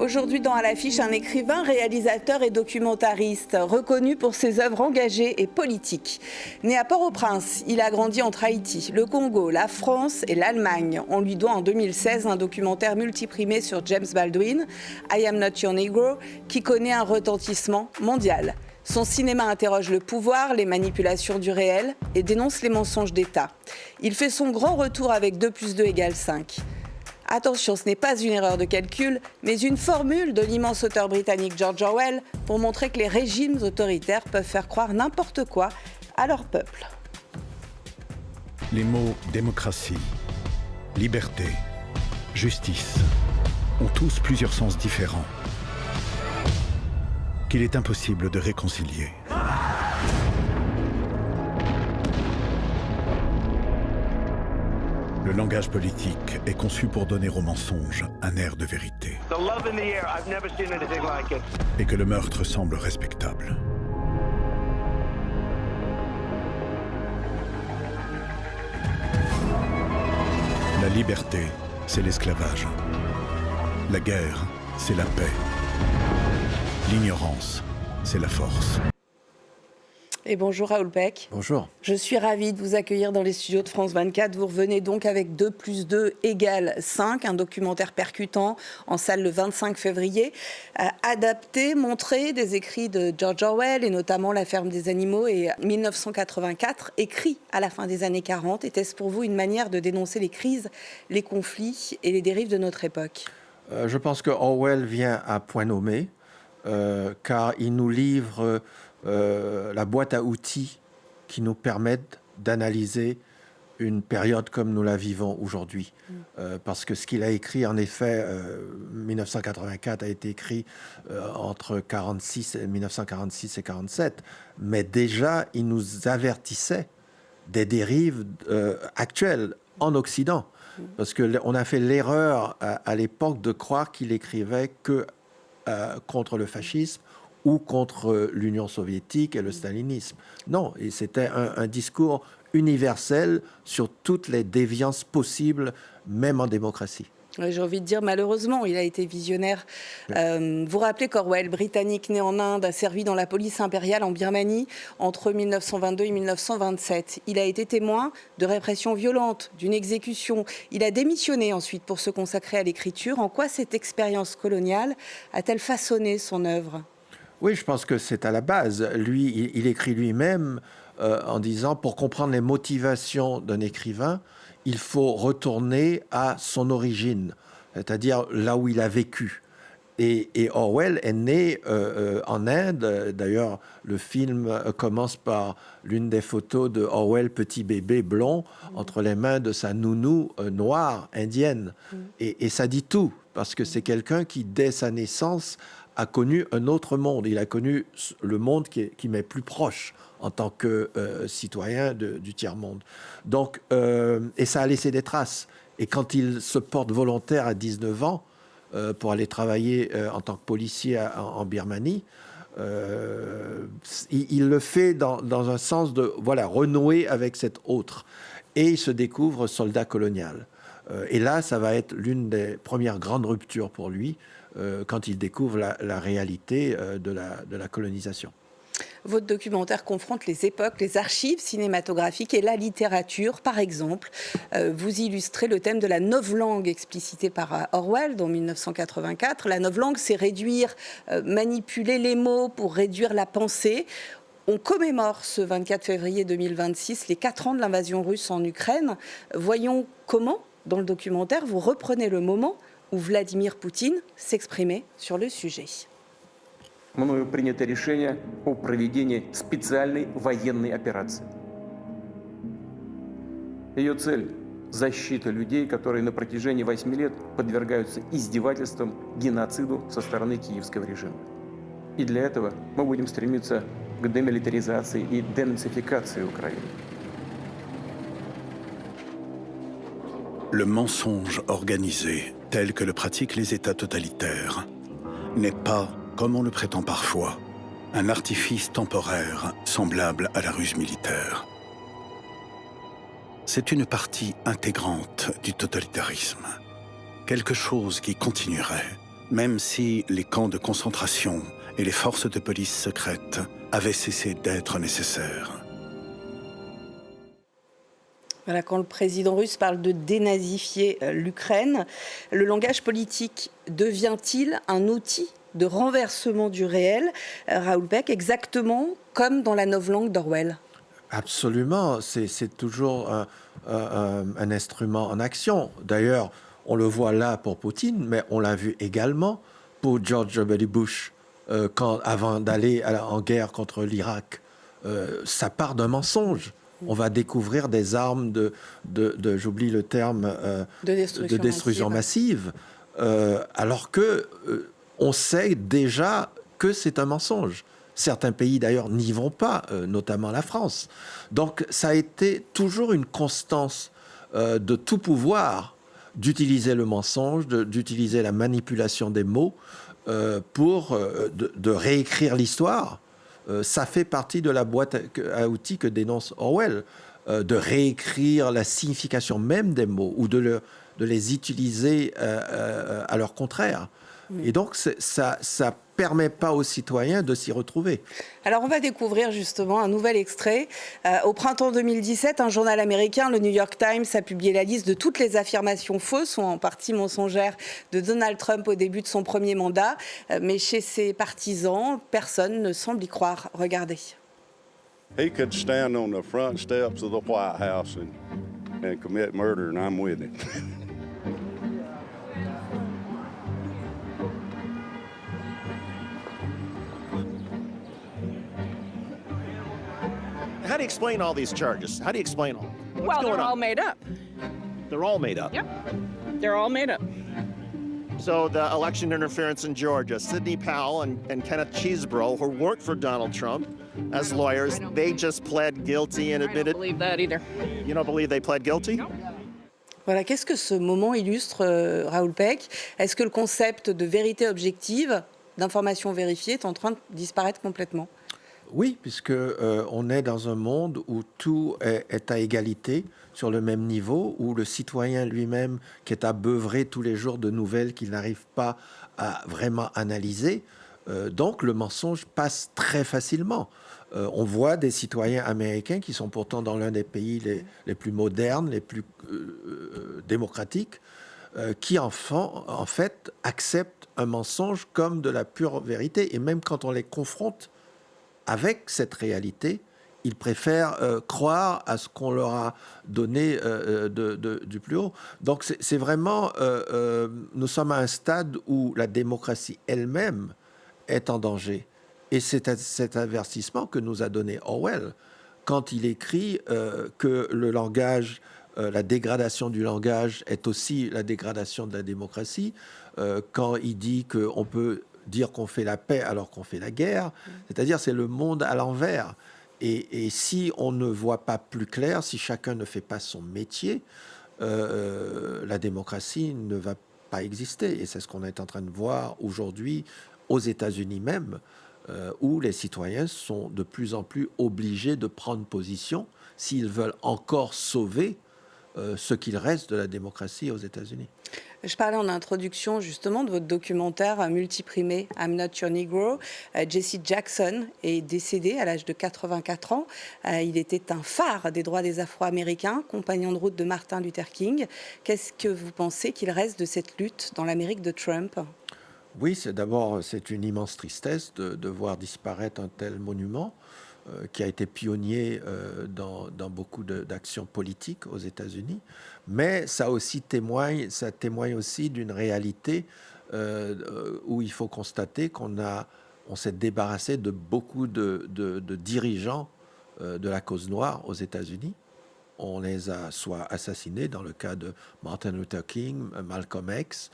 Aujourd'hui dans À l'affiche, un écrivain, réalisateur et documentariste, reconnu pour ses œuvres engagées et politiques. Né à Port-au-Prince, il a grandi entre Haïti, le Congo, la France et l'Allemagne. On lui doit en 2016 un documentaire multiprimé sur James Baldwin, I Am Not Your Negro, qui connaît un retentissement mondial. Son cinéma interroge le pouvoir, les manipulations du réel et dénonce les mensonges d'État. Il fait son grand retour avec 2 + 2 = 5. Attention, ce n'est pas une erreur de calcul, mais une formule de l'immense auteur britannique George Orwell pour montrer que les régimes autoritaires peuvent faire croire n'importe quoi à leur peuple. Les mots démocratie, liberté, justice ont tous plusieurs sens différents qu'il est impossible de réconcilier. Le langage politique est conçu pour donner au mensonge un air de vérité. Et que le meurtre semble respectable. La liberté, c'est l'esclavage. La guerre, c'est la paix. L'ignorance, c'est la force. Et bonjour Raoul Peck. Bonjour. Je suis ravie de vous accueillir dans les studios de France 24. Vous revenez donc avec 2 + 2 = 5, un documentaire percutant en salle le 25 février, adapté, montré des écrits de George Orwell et notamment La ferme des animaux et 1984, écrit à la fin des années 40. Était-ce pour vous une manière de dénoncer les crises, les conflits et les dérives de notre époque ? Je pense que Orwell vient à point nommé, car il nous livre la boîte à outils qui nous permettent d'analyser une période comme nous la vivons aujourd'hui. Parce que ce qu'il a écrit, en effet, 1984 a été écrit entre 1946 et 1947, mais déjà, il nous avertissait des dérives actuelles en Occident. Parce qu'on a fait l'erreur à l'époque de croire qu'il écrivait que contre le fascisme ou contre l'Union soviétique et le stalinisme. Non, et c'était un discours universel sur toutes les déviances possibles, même en démocratie. J'ai envie de dire, malheureusement, il a été visionnaire. Vous rappelez qu'Orwell, britannique né en Inde, a servi dans la police impériale en Birmanie entre 1922 et 1927. Il a été témoin de répression violente, d'une exécution. Il a démissionné ensuite pour se consacrer à l'écriture. En quoi cette expérience coloniale a-t-elle façonné son œuvre ? Oui, je pense que c'est à la base. Lui, il écrit lui-même en disant, pour comprendre les motivations d'un écrivain, il faut retourner à son origine, c'est-à-dire là où il a vécu. Et Orwell est né en Inde. D'ailleurs, le film commence par l'une des photos de Orwell, petit bébé blond, entre les mains de sa nounou noire, indienne. Et ça dit tout, parce que c'est quelqu'un qui, dès sa naissance, a connu un autre monde. Il a connu le monde qui m'est plus proche en tant que citoyen du tiers-monde. Donc, et ça a laissé des traces. Et quand il se porte volontaire à 19 ans pour aller travailler en tant que policier en Birmanie, il le fait dans un sens de renouer avec cet autre. Et il se découvre soldat colonial. Et là, ça va être l'une des premières grandes ruptures pour lui, quand il découvre la réalité de la colonisation. Votre documentaire confronte les époques, les archives cinématographiques et la littérature. Par exemple, vous illustrez le thème de la novlangue explicité par Orwell dans 1984. La novlangue, c'est réduire, manipuler les mots pour réduire la pensée. On commémore ce 24 février 2026 les 4 ans de l'invasion russe en Ukraine. Voyons comment, dans le documentaire, vous reprenez le moment où Vladimir Poutine s'exprimait sur le sujet. Мною принято решение о проведении специальной военной операции. Ее цель – защита людей, которые на протяжении 8 лет подвергаются издевательствам, геноциду со стороны киевского режима. И для этого мы будем стремиться к демилитаризации и денацификации Украины. Le mensonge organisé, tel que le pratiquent les États totalitaires, n'est pas, comme on le prétend parfois, un artifice temporaire semblable à la ruse militaire. C'est une partie intégrante du totalitarisme, quelque chose qui continuerait même si les camps de concentration et les forces de police secrètes avaient cessé d'être nécessaires. Voilà, quand le président russe parle de dénazifier l'Ukraine, le langage politique devient-il un outil de renversement du réel, Raoul Peck, exactement comme dans la novlangue d'Orwell? Absolument, c'est toujours un instrument en action. D'ailleurs, on le voit là pour Poutine, mais on l'a vu également pour George W. Bush, avant d'aller en guerre contre l'Irak. Ça part d'un mensonge. On va découvrir des armes j'oublie le terme, de destruction massive, alors que on sait déjà que c'est un mensonge. Certains pays, d'ailleurs, n'y vont pas, notamment la France. Donc, ça a été toujours une constance de tout pouvoir d'utiliser le mensonge, d'utiliser la manipulation des mots pour de réécrire l'histoire. Ça fait partie de la boîte à outils que dénonce Orwell, de réécrire la signification même des mots ou de les utiliser à leur contraire. Et donc, ça permet pas aux citoyens de s'y retrouver. Alors, on va découvrir justement un nouvel extrait. Au printemps 2017, un journal américain, le New York Times, a publié la liste de toutes les affirmations fausses ou en partie mensongères de Donald Trump au début de son premier mandat. Mais chez ses partisans, personne ne semble y croire. Regardez. He could stand on the front steps of the White House and commit murder, and I'm with it. How do you explain all these charges? How do you explain all? Well, they're all made up. They're all made up. Yep. They're all made up. So the election interference in Georgia, Sidney Powell and Kenneth Chesebro, who worked for Donald Trump as lawyers, they just pled guilty and I admitted. don't believe that either. You don't believe they pled guilty? No. Voilà, qu'est-ce que ce moment illustre, Raoul Peck? Est-ce que le concept de vérité objective, d'information vérifiée, est en train de disparaître complètement? Oui, puisque on est dans un monde où tout est à égalité, sur le même niveau, où le citoyen lui-même, qui est abeuvré tous les jours de nouvelles qu'il n'arrive pas à vraiment analyser, donc le mensonge passe très facilement. On voit des citoyens américains qui sont pourtant dans l'un des pays les plus modernes, les plus démocratiques, qui en fait acceptent un mensonge comme de la pure vérité. Et même quand on les confronte avec cette réalité, ils préfèrent croire à ce qu'on leur a donné du plus haut. Donc c'est vraiment, nous sommes à un stade où la démocratie elle-même est en danger. Et c'est cet avertissement que nous a donné Orwell quand il écrit que le langage, la dégradation du langage est aussi la dégradation de la démocratie, quand il dit qu'on peut dire qu'on fait la paix alors qu'on fait la guerre, c'est-à-dire c'est le monde à l'envers. Et si on ne voit pas plus clair, si chacun ne fait pas son métier, la démocratie ne va pas exister. Et c'est ce qu'on est en train de voir aujourd'hui aux États-Unis même, où les citoyens sont de plus en plus obligés de prendre position s'ils veulent encore sauver ce qu'il reste de la démocratie aux États-Unis. Je parlais en introduction justement de votre documentaire multiprimé I'm Not Your Negro. Jesse Jackson est décédé à l'âge de 84 ans. Il était un phare des droits des Afro-Américains, compagnon de route de Martin Luther King. Qu'est-ce que vous pensez qu'il reste de cette lutte dans l'Amérique de Trump ? Oui, c'est une immense tristesse de voir disparaître un tel monument qui a été pionnier dans beaucoup d'actions politiques aux États-Unis, mais ça témoigne aussi d'une réalité où il faut constater on s'est débarrassé de beaucoup de dirigeants de la cause noire aux États-Unis. On les a soit assassinés, dans le cas de Martin Luther King, Malcolm X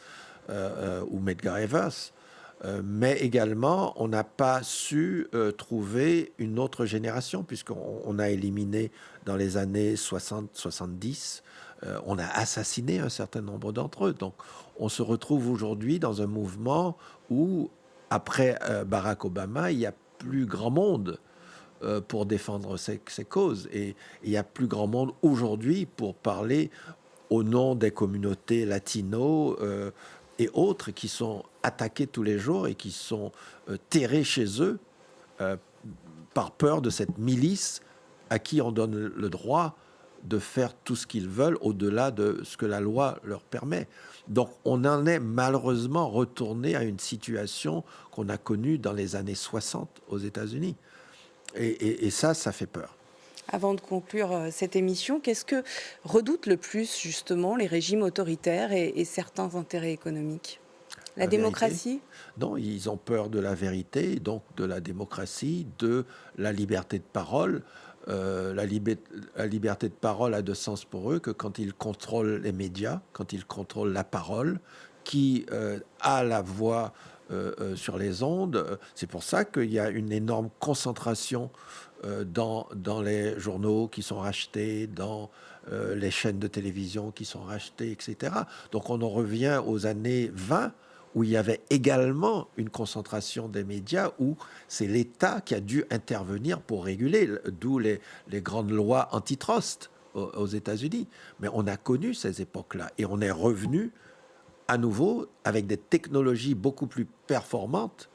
ou Medgar Evers. Mais également, on n'a pas su trouver une autre génération, puisqu'on a éliminé dans les années 60-70, on a assassiné un certain nombre d'entre eux. Donc, on se retrouve aujourd'hui dans un mouvement où, après Barack Obama, il n'y a plus grand monde pour défendre ces causes. Et il n'y a plus grand monde aujourd'hui pour parler au nom des communautés latino, et autres qui sont attaqués tous les jours et qui sont terrés chez eux par peur de cette milice à qui on donne le droit de faire tout ce qu'ils veulent au-delà de ce que la loi leur permet. Donc on en est malheureusement retourné à une situation qu'on a connue dans les années 60 aux États-Unis. Et ça fait peur. Avant de conclure cette émission, qu'est-ce que redoutent le plus justement les régimes autoritaires et certains intérêts économiques ? La démocratie ? Non, ils ont peur de la vérité, donc de la démocratie, de la liberté de parole. La liberté de parole a de sens pour eux que quand ils contrôlent les médias, quand ils contrôlent la parole, qui a la voix sur les ondes. C'est pour ça qu'il y a une énorme concentration dans les journaux qui sont rachetés, dans les chaînes de télévision qui sont rachetées, etc. Donc on en revient aux années 20, où il y avait également une concentration des médias, où c'est l'État qui a dû intervenir pour réguler, d'où les grandes lois antitrust aux États-Unis. Mais on a connu ces époques-là, et on est revenu à nouveau avec des technologies beaucoup plus performantes,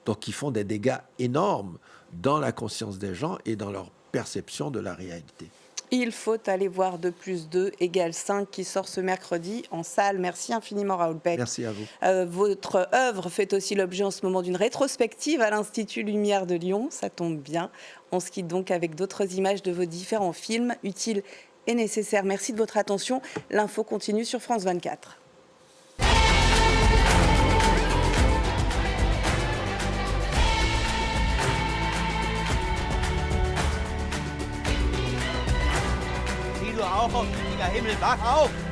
donc qui font des dégâts énormes dans la conscience des gens et dans leur perception de la réalité. Il faut aller voir 2+2 = 5 qui sort ce mercredi en salle. Merci infiniment Raoul Peck. Merci à vous. Votre œuvre fait aussi l'objet en ce moment d'une rétrospective à l'Institut Lumière de Lyon. Ça tombe bien. On se quitte donc avec d'autres images de vos différents films utiles et nécessaires. Merci de votre attention. L'info continue sur France 24. Sieh du auch aus, richtiger Himmel, wach auf!